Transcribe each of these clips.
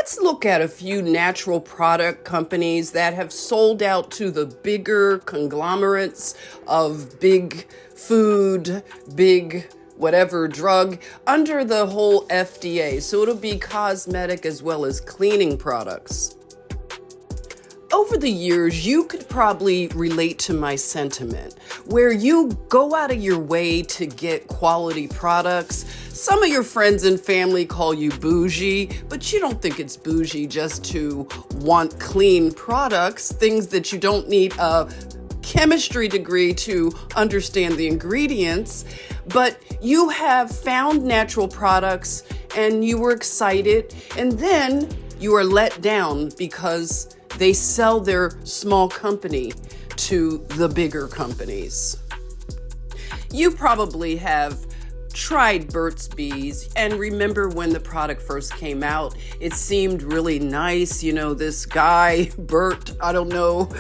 let's look at a few natural product companies that have sold out to the bigger conglomerates of big food, big whatever drug under the whole FDA. So it'll be cosmetic as well as cleaning products. Over the years, you could probably relate to my sentiment, where you go out of your way to get quality products. Some of your friends and family call you bougie, but you don't think it's bougie just to want clean products, things that you don't need a chemistry degree to understand the ingredients. But you have found natural products and you were excited, and then you are let down because they sell their small company to the bigger companies. You probably have tried Burt's Bees and remember when the product first came out, it seemed really nice. You know, this guy, Bert, I don't know,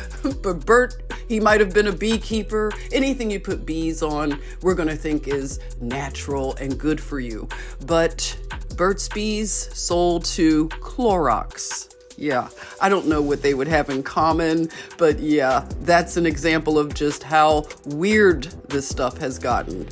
but Bert, he might have been a beekeeper. Anything you put bees on, we're going to think is natural and good for you. But Burt's Bees sold to Clorox. Yeah, I don't know what they would have in common, but yeah, that's an example of just how weird this stuff has gotten.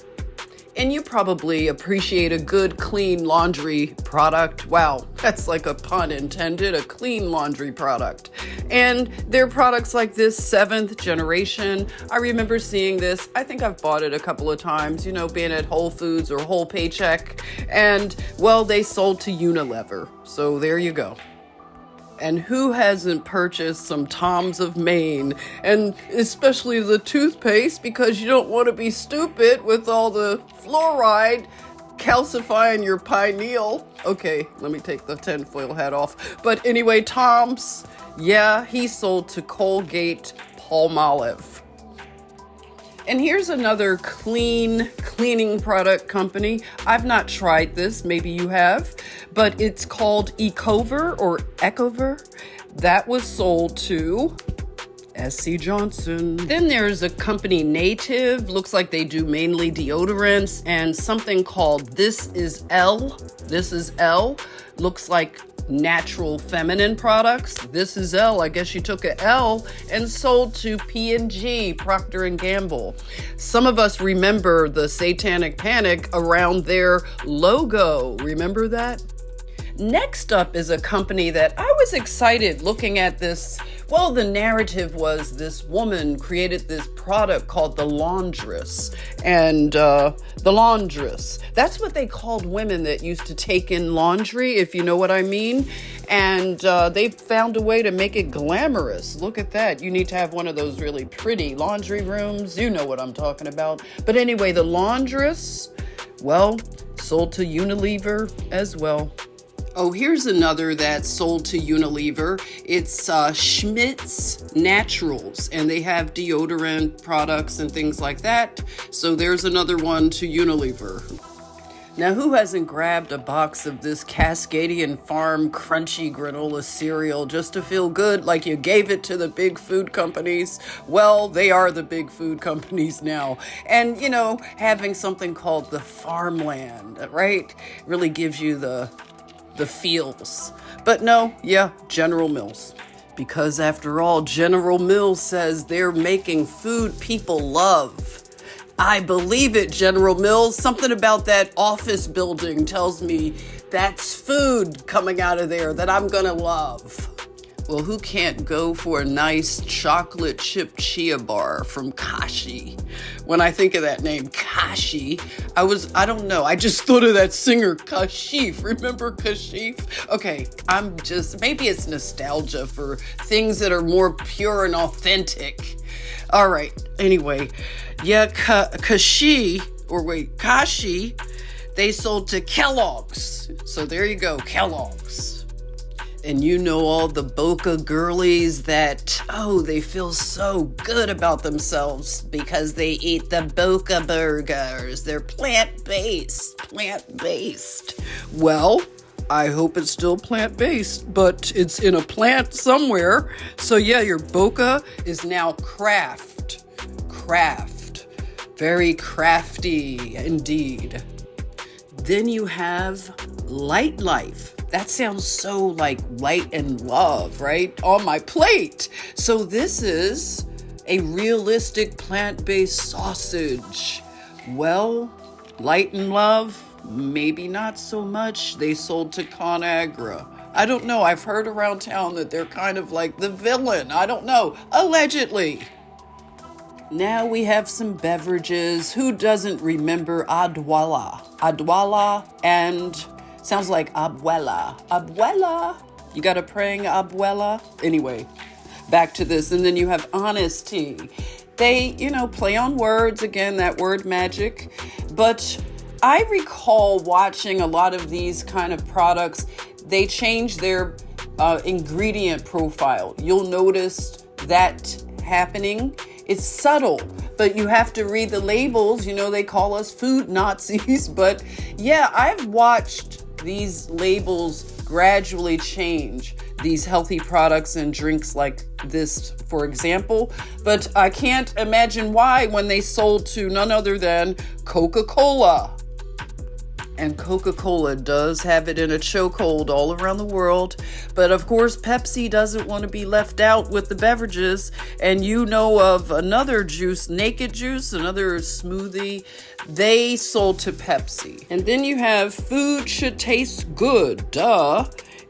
And you probably appreciate a good, clean laundry product. Wow, that's like a pun intended, a clean laundry product. And there are products like this 7th generation. I remember seeing this. I think I've bought it a couple of times, you know, being at Whole Foods or Whole Paycheck. And, well, they sold to Unilever. So there you go. And who hasn't purchased some Tom's of Maine, and especially the toothpaste, because you don't want to be stupid with all the fluoride calcifying your pineal. Okay, let me take the tinfoil hat off. But anyway, Tom's, yeah, he sold to Colgate Palmolive. And here's another cleaning product company. I've not tried this, maybe you have, but it's called Ecover or Ecover. That was sold to SC Johnson. Then there's a company Native, looks like they do mainly deodorants, and something called This Is Elle. This Is Elle, looks like natural feminine products. This Is Elle, I guess you took a L and sold to P&G, Procter & Gamble. Some of us remember the Satanic Panic around their logo. Remember that? Next up is a company that I was excited looking at this. Well, the narrative was this woman created this product called the Laundress. And the Laundress, that's what they called women that used to take in laundry, if you know what I mean. And they found a way to make it glamorous. Look at that. You need to have one of those really pretty laundry rooms. You know what I'm talking about. But anyway, the Laundress, well, sold to Unilever as well. Oh, here's another that's sold to Unilever. It's Schmidt's Naturals, and they have deodorant products and things like that. So there's another one to Unilever. Now, who hasn't grabbed a box of this Cascadian Farm crunchy granola cereal just to feel good, like you gave it to the big food companies? Well, they are the big food companies now. And, you know, having something called the farmland, right, really gives you the feels. But no, yeah, General Mills. Because after all, General Mills says they're making food people love. I believe it, General Mills. Something about that office building tells me that's food coming out of there that I'm gonna love. Well, who can't go for a nice chocolate chip chia bar from Kashi? When I think of that name, Kashi, I don't know, I just thought of that singer, Kashif. Remember Kashif? Okay, maybe it's nostalgia for things that are more pure and authentic. All right, anyway, yeah, Kashi, they sold to Kellogg's. So there you go, Kellogg's. And you know all the Boca girlies that, they feel so good about themselves because they eat the Boca burgers. They're plant-based. Well, I hope it's still plant-based, but it's in a plant somewhere. So yeah, your Boca is now craft. Very crafty indeed. Then you have Light Life. That sounds so like light and love, right? On my plate. So this is a realistic plant-based sausage. Well, light and love, maybe not so much. They sold to ConAgra. I don't know. I've heard around town that they're kind of like the villain. I don't know. Allegedly. Now we have some beverages. Who doesn't remember Adwala? Adwala and sounds like abuela. Abuela. You got a praying abuela? Anyway, back to this. And then you have Honest Tea. They, play on words. Again, that word magic. But I recall watching a lot of these kind of products. They change their ingredient profile. You'll notice that happening. It's subtle, but you have to read the labels. They call us food Nazis. But yeah, I've watched these labels gradually change these healthy products and drinks like this, for example. But I can't imagine why when they sold to none other than Coca-Cola. And Coca-Cola does have it in a chokehold all around the world. But of course, Pepsi doesn't want to be left out with the beverages. And you know of another juice, Naked Juice, another smoothie. They sold to Pepsi. And then you have Food Should Taste Good, duh.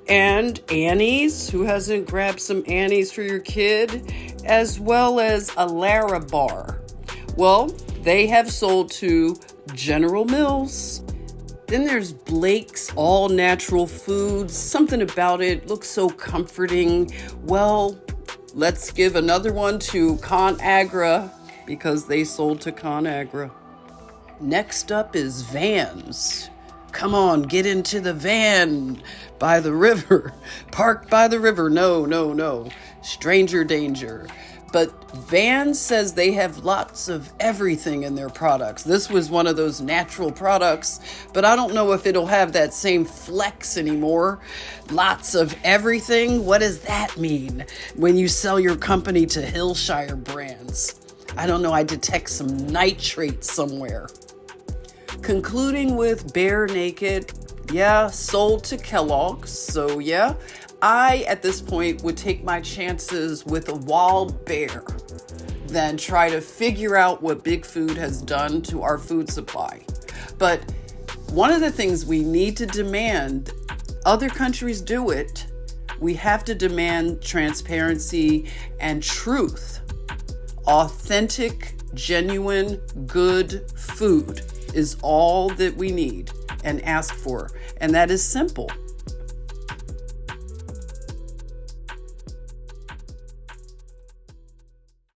And Annie's, who hasn't grabbed some Annie's for your kid? As well as a Larabar. Well, they have sold to General Mills. Then there's Blake's All Natural Foods. Something about it looks so comforting. Well, let's give another one to ConAgra because they sold to ConAgra. Next up is Vans. Come on, get into the van by the river. Park by the river. No. Stranger danger. But Vans says they have lots of everything in their products. This was one of those natural products, but I don't know if it'll have that same flex anymore. Lots of everything? What does that mean when you sell your company to Hillshire Brands? I don't know, I detect some nitrates somewhere. Concluding with Bear Naked, sold to Kellogg's, so I, at this point, would take my chances with a wild bear than try to figure out what Big Food has done to our food supply. But one of the things we need to demand, other countries do it, we have to demand transparency and truth. Authentic, genuine, good food is all that we need and ask for. And that is simple.